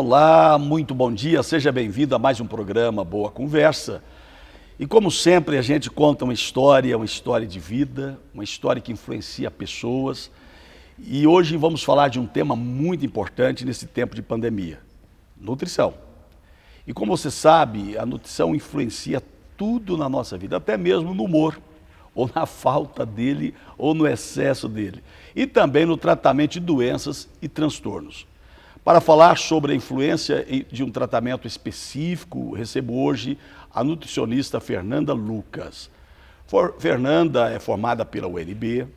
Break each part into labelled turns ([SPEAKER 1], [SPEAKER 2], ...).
[SPEAKER 1] Olá, muito bom dia, seja bem-vindo a mais um programa Boa Conversa. E como sempre a gente conta uma história de vida, uma história que influencia pessoas. E hoje vamos falar de um tema muito importante nesse tempo de pandemia, nutrição. E como você sabe, a nutrição influencia tudo na nossa vida, até mesmo no humor, ou na falta dele, ou no excesso dele. E também no tratamento de doenças e transtornos. Para falar sobre a influência de um tratamento específico, recebo hoje a nutricionista Fernanda Lucas. Fernanda é formada pela UNB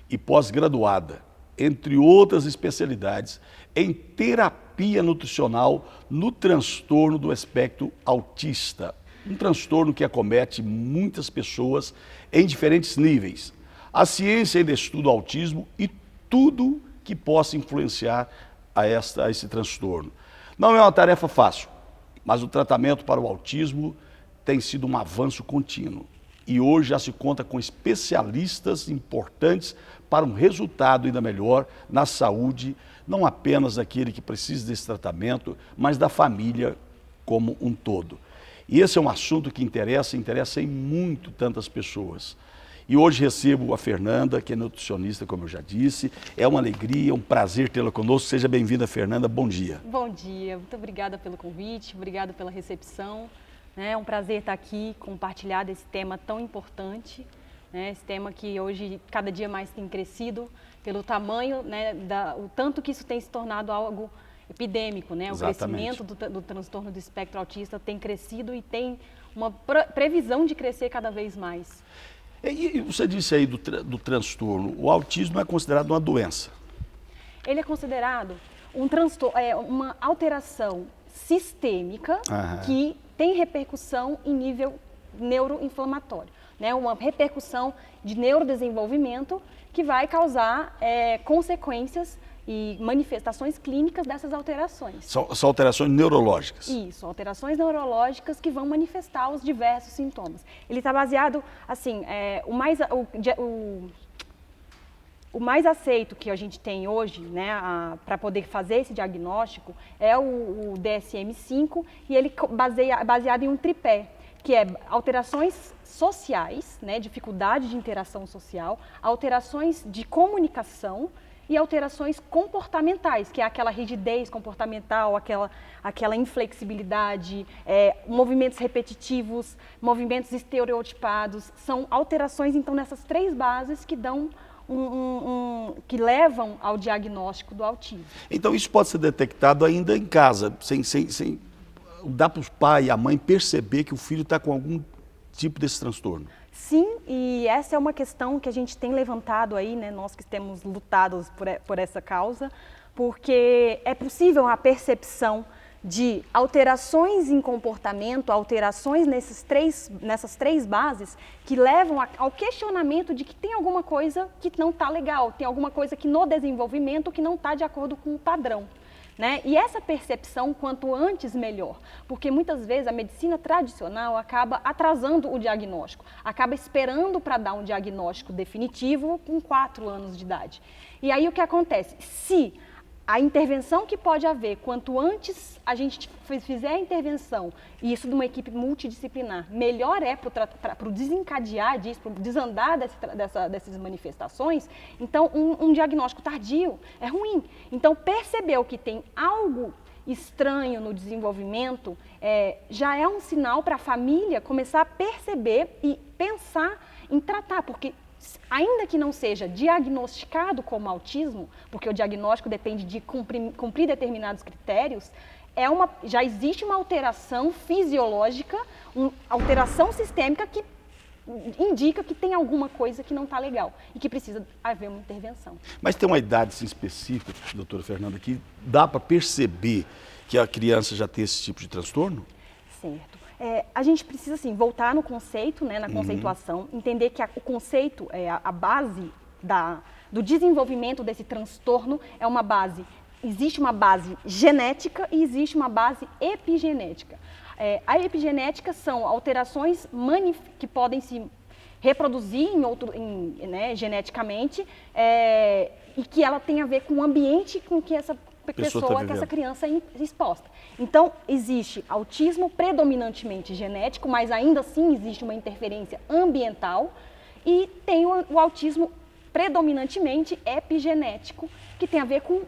[SPEAKER 1] e pós-graduada, entre outras especialidades, em terapia nutricional no transtorno do espectro autista. Um transtorno que acomete muitas pessoas em diferentes níveis. A ciência ainda estuda o autismo e tudo que possa influenciar a esse transtorno. Não é uma tarefa fácil, mas o tratamento para o autismo tem sido um avanço contínuo. E hoje já se conta com especialistas importantes para um resultado ainda melhor na saúde, não apenas daquele que precisa desse tratamento, mas da família como um todo. E esse é um assunto que interessa em muito tantas pessoas. E hoje recebo a Fernanda, que é nutricionista, como eu já disse. É uma alegria, um prazer tê-la conosco. Seja bem-vinda, Fernanda. Bom dia.
[SPEAKER 2] Bom dia. Muito obrigada pelo convite, obrigada pela recepção. É um prazer estar aqui, compartilhar desse tema tão importante. Esse tema que hoje, cada dia mais tem crescido pelo tamanho, o tanto que isso tem se tornado algo epidêmico. O crescimento do transtorno do espectro autista tem crescido e tem uma previsão de crescer cada vez mais.
[SPEAKER 1] E você disse aí do transtorno, o autismo é considerado uma doença?
[SPEAKER 2] Ele é considerado um transtorno, uma alteração sistêmica que tem repercussão em nível neuroinflamatório, uma repercussão de neurodesenvolvimento que vai causar consequências e manifestações clínicas dessas alterações.
[SPEAKER 1] São alterações neurológicas?
[SPEAKER 2] Isso, alterações neurológicas que vão manifestar os diversos sintomas. Ele está baseado, assim, o mais aceito que a gente tem hoje, para poder fazer esse diagnóstico, é o DSM-5, e ele baseado em um tripé, que é alterações sociais, dificuldade de interação social, alterações de comunicação e alterações comportamentais, que é aquela rigidez comportamental, aquela inflexibilidade, movimentos repetitivos, movimentos estereotipados. São alterações, então, nessas três bases que dão que levam ao diagnóstico do autismo.
[SPEAKER 1] Então isso pode ser detectado ainda em casa, sem dá para os pais e a mãe perceber que o filho está com algum tipo desse transtorno?
[SPEAKER 2] Sim, e essa é uma questão que a gente tem levantado aí, nós que temos lutado por essa causa, porque é possível a percepção de alterações em comportamento, alterações nessas três bases que levam ao questionamento de que tem alguma coisa que não está legal, tem alguma coisa que no desenvolvimento que não está de acordo com o padrão. E essa percepção, quanto antes, melhor, porque muitas vezes a medicina tradicional acaba atrasando o diagnóstico, acaba esperando para dar um diagnóstico definitivo com 4 anos de idade. E aí o que acontece? Se a intervenção que pode haver, quanto antes a gente fizer a intervenção, e isso de uma equipe multidisciplinar, melhor é para o desencadear disso, para o desandar dessas manifestações. Então, um diagnóstico tardio é ruim. Então, percebeu que tem algo estranho no desenvolvimento, já é um sinal para a família começar a perceber e pensar em tratar, porque ainda que não seja diagnosticado como autismo, porque o diagnóstico depende de cumprir determinados critérios, já existe uma alteração fisiológica, uma alteração sistêmica que indica que tem alguma coisa que não está legal e que precisa haver uma intervenção.
[SPEAKER 1] Mas tem uma idade assim, específica, doutora Fernanda, que dá para perceber que a criança já tem esse tipo de transtorno?
[SPEAKER 2] Certo. A gente precisa, assim, voltar no conceito, na conceituação, entender que o conceito, a base do desenvolvimento desse transtorno é uma base, existe uma base genética e existe uma base epigenética. A epigenética são alterações que podem se reproduzir geneticamente e que ela tem a ver com o ambiente com que pessoa que essa criança é exposta. Então, existe autismo predominantemente genético, mas ainda assim existe uma interferência ambiental, e tem o autismo predominantemente epigenético, que tem a ver com,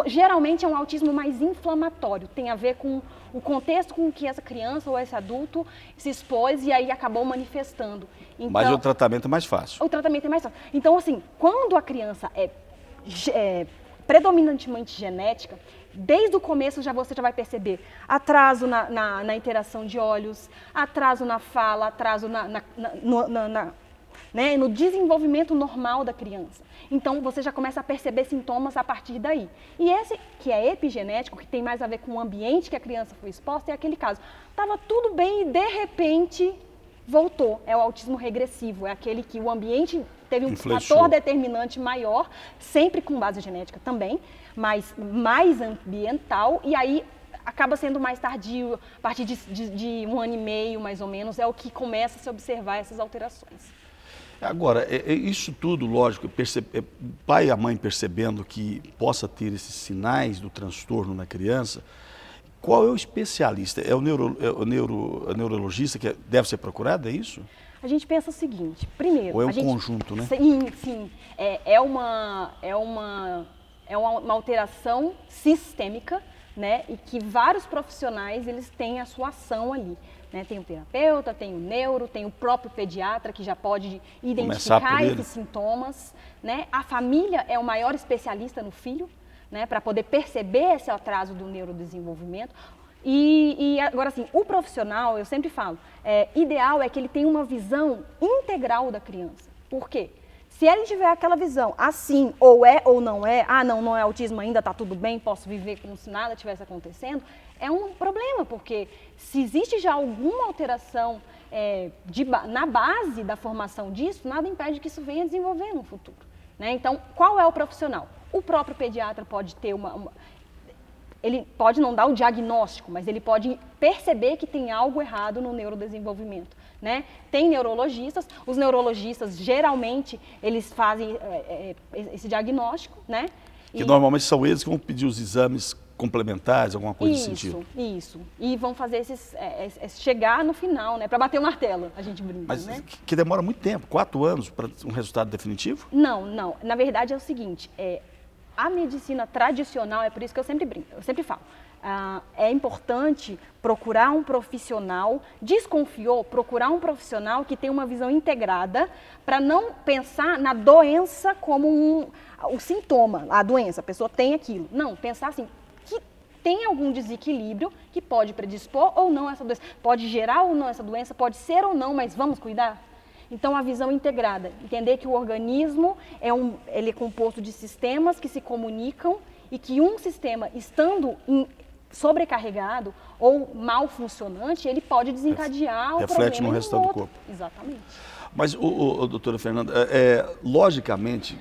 [SPEAKER 2] geralmente é um autismo mais inflamatório, tem a ver com o contexto com que essa criança ou esse adulto se expôs e aí acabou manifestando. Então,
[SPEAKER 1] mas o tratamento é mais fácil.
[SPEAKER 2] O tratamento é mais fácil. Então, assim, quando a criança é predominantemente genética, desde o começo você já vai perceber atraso na interação de olhos, atraso na fala, atraso no desenvolvimento normal da criança. Então, você já começa a perceber sintomas a partir daí. E esse, que é epigenético, que tem mais a ver com o ambiente que a criança foi exposta, é aquele caso. Estava tudo bem e, de repente, voltou. É o autismo regressivo, é aquele que o ambiente teve um fator determinante maior, sempre com base genética também, mas mais ambiental, e aí acaba sendo mais tardio, a partir de 1 ano e meio, mais ou menos, é o que começa a se observar essas alterações.
[SPEAKER 1] Agora, isso tudo, lógico, o pai e a mãe percebendo que possa ter esses sinais do transtorno na criança, qual é o especialista? É o neurologista que deve ser procurado, é isso?
[SPEAKER 2] A gente pensa o seguinte, primeiro...
[SPEAKER 1] Ou é um conjunto, né?
[SPEAKER 2] Sim. É uma alteração sistêmica, né? E que vários profissionais, eles têm a sua ação ali. Né? Tem o terapeuta, tem o neuro, tem o próprio pediatra que já pode identificar esses sintomas. Né? A família é o maior especialista no filho, né? Para poder perceber esse atraso do neurodesenvolvimento. E agora, assim, o profissional, eu sempre falo, ideal é que ele tenha uma visão integral da criança. Por quê? Se ele tiver aquela visão assim, ou é ou não é, não é autismo ainda, está tudo bem, posso viver como se nada tivesse acontecendo, é um problema, porque se existe já alguma alteração na base da formação disso, nada impede que isso venha a desenvolver no futuro. Né? Então, qual é o profissional? O próprio pediatra pode ter ele pode não dar o diagnóstico, mas ele pode perceber que tem algo errado no neurodesenvolvimento. Né? Tem neurologistas, os neurologistas geralmente eles fazem esse diagnóstico, né?
[SPEAKER 1] Que normalmente são eles que vão pedir os exames complementares, alguma coisa nesse sentido.
[SPEAKER 2] Isso. E vão fazer chegar no final, né? Para bater o martelo, a gente brinca.
[SPEAKER 1] Mas
[SPEAKER 2] né?
[SPEAKER 1] que demora muito tempo, 4 anos para um resultado definitivo?
[SPEAKER 2] Não. Na verdade é o seguinte, a medicina tradicional, é por isso que eu sempre brinco, eu sempre falo. É importante procurar um profissional, procurar um profissional que tenha uma visão integrada, para não pensar na doença como o sintoma, a doença, a pessoa tem aquilo. Não, pensar assim, que tem algum desequilíbrio que pode predispor ou não essa doença, pode gerar ou não essa doença, pode ser ou não, mas vamos cuidar? Então, a visão integrada, entender que o organismo ele é composto de sistemas que se comunicam e que um sistema, estando sobrecarregado ou mal funcionante, ele pode desencadear o problema.
[SPEAKER 1] Reflete no restante do corpo.
[SPEAKER 2] Exatamente.
[SPEAKER 1] Mas, doutora Fernanda, logicamente,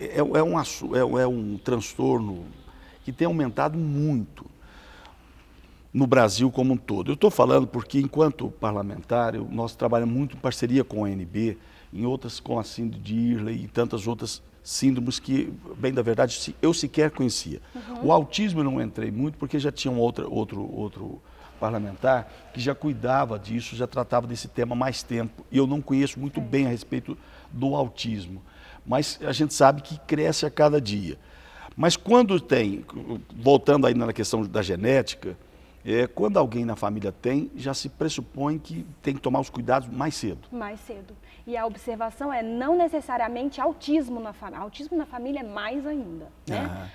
[SPEAKER 1] é um transtorno que tem aumentado muito no Brasil como um todo. Eu estou falando porque, enquanto parlamentar, nós trabalhamos muito em parceria com a ONB, em outras com a síndrome de Ehlers e tantas outras síndromes que, bem da verdade, eu sequer conhecia. Uhum. O autismo eu não entrei muito porque já tinha um outro parlamentar que já cuidava disso, já tratava desse tema há mais tempo. E eu não conheço muito bem a respeito do autismo. Mas a gente sabe que cresce a cada dia. Mas quando tem, voltando ainda na questão da genética, quando alguém na família tem, já se pressupõe que tem que tomar os cuidados mais cedo. Mais cedo.
[SPEAKER 2] E a observação é não necessariamente autismo na família. Autismo na família é mais ainda. Né?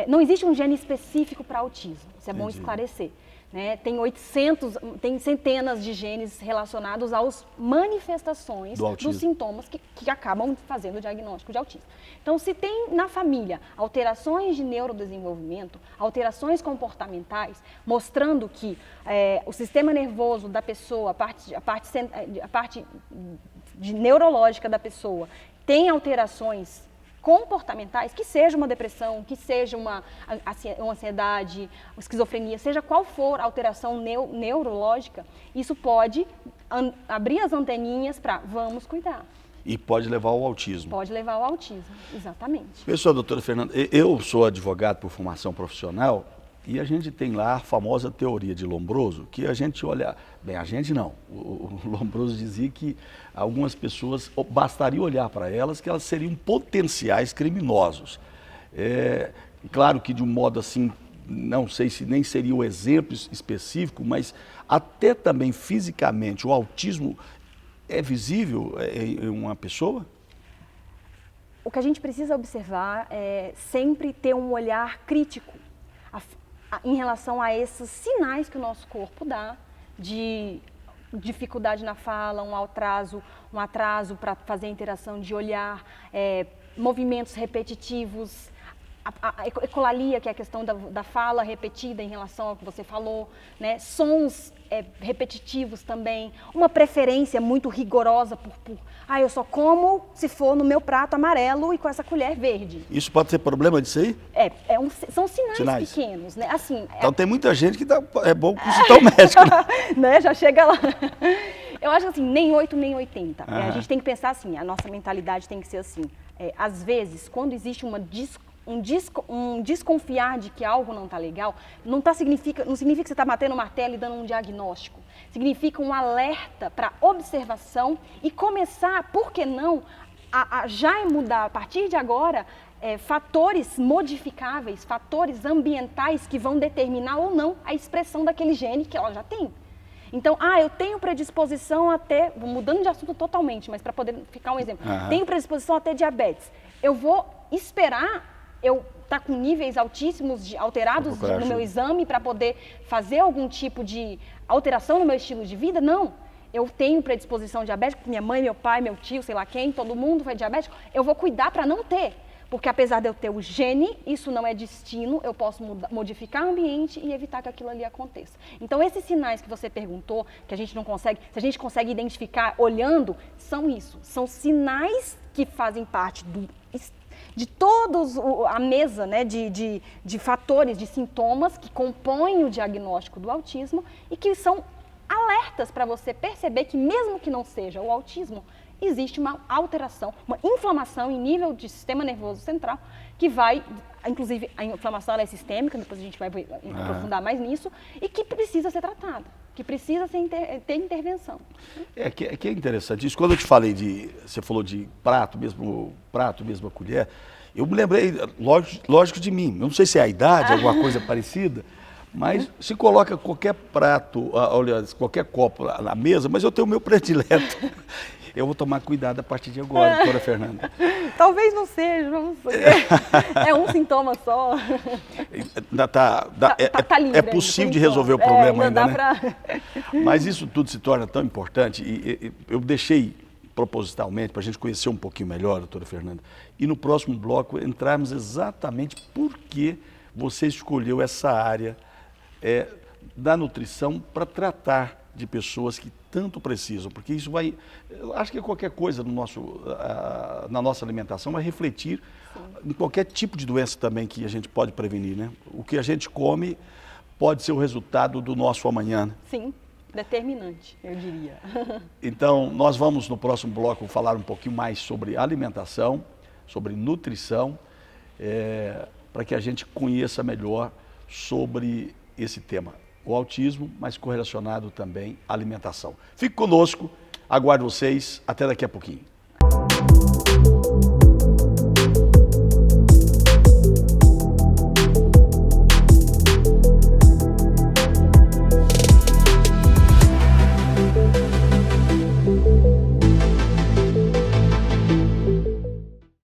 [SPEAKER 2] Não existe um gene específico para autismo. Isso é bom esclarecer. Né? Tem centenas de genes relacionados às manifestações dos sintomas que acabam fazendo o diagnóstico de autismo. Então, se tem na família alterações de neurodesenvolvimento, alterações comportamentais, mostrando que o sistema nervoso da pessoa, a parte neurológica da pessoa, tem alterações comportamentais, que seja uma depressão, que seja uma ansiedade, uma esquizofrenia, seja qual for a alteração neurológica, isso pode abrir as anteninhas para vamos cuidar.
[SPEAKER 1] E pode levar ao autismo.
[SPEAKER 2] Pode levar ao autismo, exatamente.
[SPEAKER 1] Pessoal, doutora Fernanda, eu sou advogado por formação profissional e a gente tem lá a famosa teoria de Lombroso, que a gente olha... Bem, a gente não. O Lombroso dizia que algumas pessoas, bastaria olhar para elas, que elas seriam potenciais criminosos. Claro que de um modo assim, não sei se nem seria o exemplo específico, mas até também fisicamente o autismo é visível em uma pessoa?
[SPEAKER 2] O que a gente precisa observar é sempre ter um olhar crítico em relação a esses sinais que o nosso corpo dá de dificuldade na fala, um atraso para fazer a interação de olhar, movimentos repetitivos, a ecolalia, que é a questão da fala repetida em relação ao que você falou, né? Sons repetitivos também, uma preferência muito rigorosa eu só como se for no meu prato amarelo e com essa colher verde.
[SPEAKER 1] Isso pode ser problema disso aí?
[SPEAKER 2] São sinais pequenos, né? Assim,
[SPEAKER 1] então tem muita gente que é bom consultar o médico, né?
[SPEAKER 2] Né? Já chega lá. Eu acho assim, nem 8, nem 80. A gente tem que pensar assim, a nossa mentalidade tem que ser assim. Às vezes, quando existe um desconfiar de que algo não está legal, não significa que você está batendo o martelo e dando um diagnóstico. Significa um alerta para observação e começar, por que não, a já mudar a partir de agora fatores modificáveis, fatores ambientais que vão determinar ou não a expressão daquele gene que ela já tem. Então, eu tenho predisposição a ter, mudando de assunto totalmente, mas para poder ficar um exemplo, tenho predisposição a ter diabetes. Eu vou esperar eu estar com níveis altíssimos, alterados no meu exame para poder fazer algum tipo de alteração no meu estilo de vida? Não. Eu tenho predisposição diabética, minha mãe, meu pai, meu tio, sei lá quem, todo mundo foi diabético, eu vou cuidar para não ter. Porque apesar de eu ter o gene, isso não é destino, eu posso modificar o ambiente e evitar que aquilo ali aconteça. Então, esses sinais que você perguntou, que a gente não consegue, se a gente consegue identificar olhando, são isso. São sinais que fazem parte de todos a mesa, né, de fatores, de sintomas que compõem o diagnóstico do autismo e que são alertas para você perceber que mesmo que não seja o autismo, existe uma alteração, uma inflamação em nível de sistema nervoso central que vai, inclusive a inflamação ela é sistêmica, depois a gente vai aprofundar mais nisso, e que precisa ser tratada, que precisa ter intervenção.
[SPEAKER 1] Que é interessante isso. Quando eu te falei você falou de prato, mesma colher, eu me lembrei, lógico de mim, eu não sei se é a idade, alguma coisa parecida, mas se coloca qualquer prato, qualquer copo na mesa, mas eu tenho o meu predileto. Eu vou tomar cuidado a partir de agora, doutora Fernanda.
[SPEAKER 2] Talvez não seja, vamos ver. É um sintoma só.
[SPEAKER 1] Tá livre, é possível de resolver o problema ainda, né? Mas isso tudo se torna tão importante e eu deixei propositalmente para a gente conhecer um pouquinho melhor, doutora Fernanda, e no próximo bloco entrarmos exatamente por que você escolheu essa área da nutrição para tratar de pessoas que tanto precisam, porque isso vai, acho que qualquer coisa na nossa alimentação vai refletir em qualquer tipo de doença também que a gente pode prevenir, né? O que a gente come pode ser o resultado do nosso amanhã.
[SPEAKER 2] Sim, determinante, eu diria.
[SPEAKER 1] Então, nós vamos no próximo bloco falar um pouquinho mais sobre alimentação, sobre nutrição, para que a gente conheça melhor sobre esse tema. O autismo, mas correlacionado também à alimentação. Fique conosco, aguardo vocês, até daqui a pouquinho.